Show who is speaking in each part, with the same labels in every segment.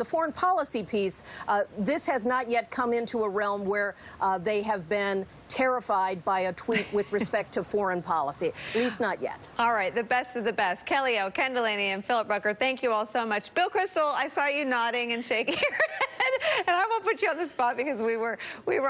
Speaker 1: The foreign policy piece, this has not yet come into a realm where they have been terrified by a tweet with respect to foreign policy, at least not yet.
Speaker 2: All right, the best of the best. Kelly O, Ken Delaney, and Philip Rucker, thank you all so much. Bill Crystal, I saw you nodding and shaking your head, and I won't put you on the spot because we were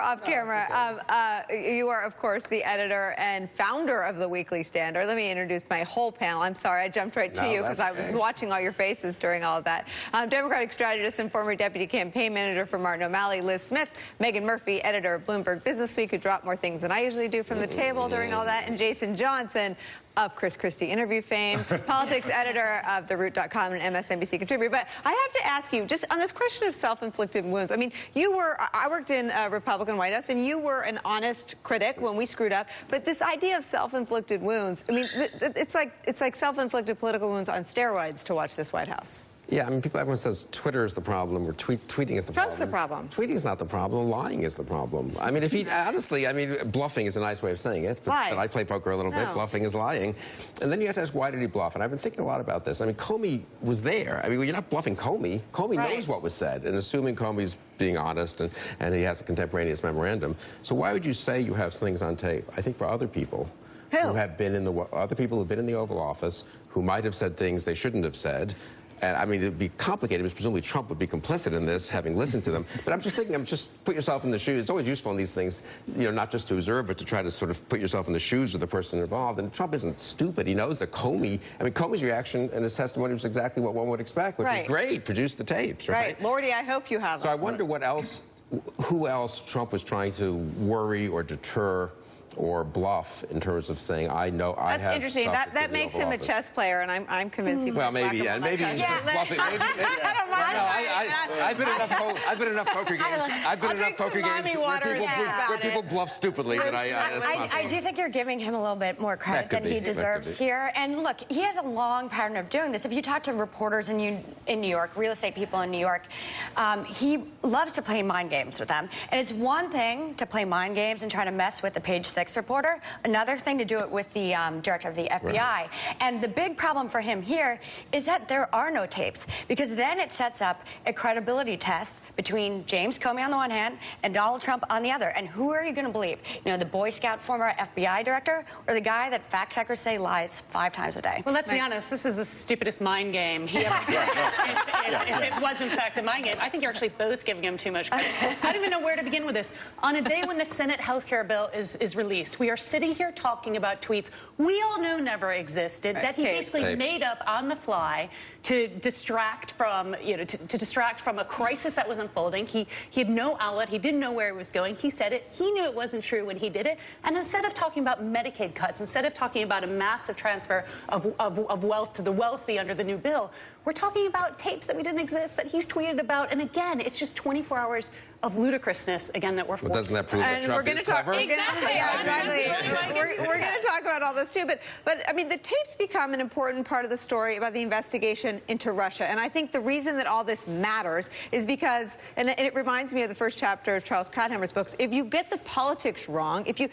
Speaker 2: off camera. Okay. You are, of course, the editor and founder of the Weekly Standard. Let me introduce my whole panel. I'm sorry, I jumped right to you because I was watching all your faces during all of that. Democratic strategist and former deputy campaign manager for Martin O'Malley, Liz Smith, Megan Murphy, editor of Bloomberg Businessweek, who dropped more things than I usually do from the table during all that, and Jason Johnson of Chris Christie interview fame, politics editor of TheRoot.com and MSNBC contributor. But I have to ask you, just on this question of self-inflicted wounds, I mean, I worked in a Republican White House, and you were an honest critic when we screwed up. But this idea of self-inflicted wounds, I mean, it's like self-inflicted political wounds on steroids to watch this White House.
Speaker 3: Yeah, I mean, everyone says Twitter is the problem, or tweeting is the problem.
Speaker 2: Trump's the problem.
Speaker 3: Tweeting is not the problem. Lying is the problem. I mean, if he honestly, I mean, bluffing is a nice way of saying it. But I play poker a little bit. Bluffing is lying. And then you have to ask, why did he bluff? And I've been thinking a lot about this. I mean, Comey was there. I mean, you're not bluffing Comey. Comey knows what was said. And assuming Comey's being honest and he has a contemporaneous memorandum. So why would you say you have things on tape? I think for other people who have been in the other people who've been in the Oval Office who might have said things they shouldn't have said. And I mean, it'd be complicated because presumably Trump would be complicit in this, having listened to them. But I'm just thinking, just put yourself in the shoes. It's always useful in these things, you know, not just to observe, but to try to sort of put yourself in the shoes of the person involved. And Trump isn't stupid. He knows that Comey, I mean, Comey's reaction and his testimony was exactly what one would expect, which is great, produce the tapes, right?
Speaker 2: Lordy, I hope you have them.
Speaker 3: So I wonder what else, who else Trump was trying to worry or deter or bluff in terms of saying, I know I have.
Speaker 2: That's interesting. That makes him a chess player, and I'm convinced he.
Speaker 3: Well, maybe, and maybe he's just bluffing. Maybe,
Speaker 2: I don't mind.
Speaker 3: I've been in enough poker games. I've been in enough poker games where people bluff stupidly that
Speaker 4: I do think you're giving him a little bit more credit than he deserves here. And look, he has a long pattern of doing this. If you talk to reporters in New York, real estate people in New York, he loves to play mind games with them. And it's one thing to play mind games and try to mess with the Page Six reporter, another thing to do it with the director of the FBI. Right. And the big problem for him here is that there are no tapes, because then it sets up a credibility test between James Comey on the one hand and Donald Trump on the other. And who are you going to believe? You know, the Boy Scout former FBI director, or the guy that fact checkers say lies 5 times a day?
Speaker 5: Well, let's be honest, this is the stupidest mind game he ever if it was in fact a mind game. I think you're actually both giving him too much credit. I don't even know where to begin with this. On a day when the Senate health care bill is released, we are sitting here talking about tweets we all know never existed, that he basically made up on the fly to distract from, to distract from a crisis that was unfolding. He had no outlet. He didn't know where he was going. He said it. He knew it wasn't true when he did it. And instead of talking about Medicaid cuts, instead of talking about a massive transfer of wealth to the wealthy under the new bill, we're talking about tapes that we didn't exist, that he's tweeted about. And again, it's just 24 hours of ludicrousness, again, that we're forced.
Speaker 3: Well, doesn't that prove that Trump is clever?
Speaker 2: Exactly. We're going to talk about all this too, but I mean, the tapes become an important part of the story about the investigation into Russia. And I think the reason that all this matters is because, and it reminds me of the first chapter of Charles Krauthammer's books, if you get the politics wrong, if you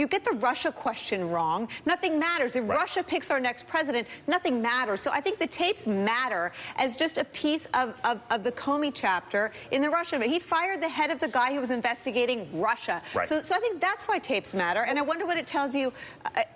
Speaker 2: get the Russia question wrong, nothing matters. If Russia picks our next president, nothing matters. So I think the tapes matter as just a piece of the Comey chapter in the Russia. He fired the head of the guy who was investigating Russia. Right. So I think that's why tapes matter. And I wonder what it tells you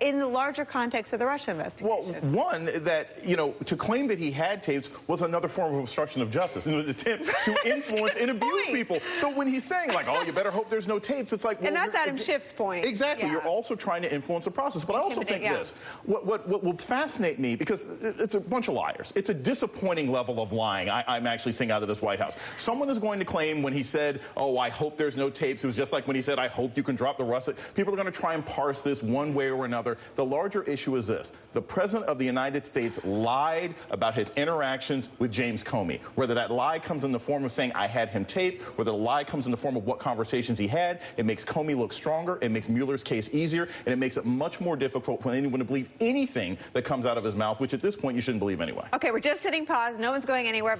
Speaker 2: in the larger context of the Russia investigation.
Speaker 6: Well, one, that, to claim that he had tapes was another form of obstruction of justice, an attempt to influence and abuse people. So when he's saying, like, oh, you better hope there's no tapes, it's like, well,
Speaker 2: and that's Adam Schiff's point.
Speaker 6: Exactly. Yeah. You're also trying to influence the process. But I also think this. What will fascinate me, because it's a bunch of liars. It's a disappointing level of lying I'm actually seeing out of this White House. Someone is going to claim when he said, oh, I hope there's no tapes, it was just like when he said, I hope you can drop the Russia. People are going to try and parse this one way or another. The larger issue is this. The President of the United States lied about his interactions with James Comey. Whether that lie comes in the form of saying, I had him taped, whether the lie comes in the form of what conversations he had, it makes Comey look stronger, it makes Mueller's case easier, and it makes it much more difficult for anyone to believe anything that comes out of his mouth, which at this point you shouldn't believe anyway.
Speaker 2: Okay, we're just hitting pause. No one's going anywhere.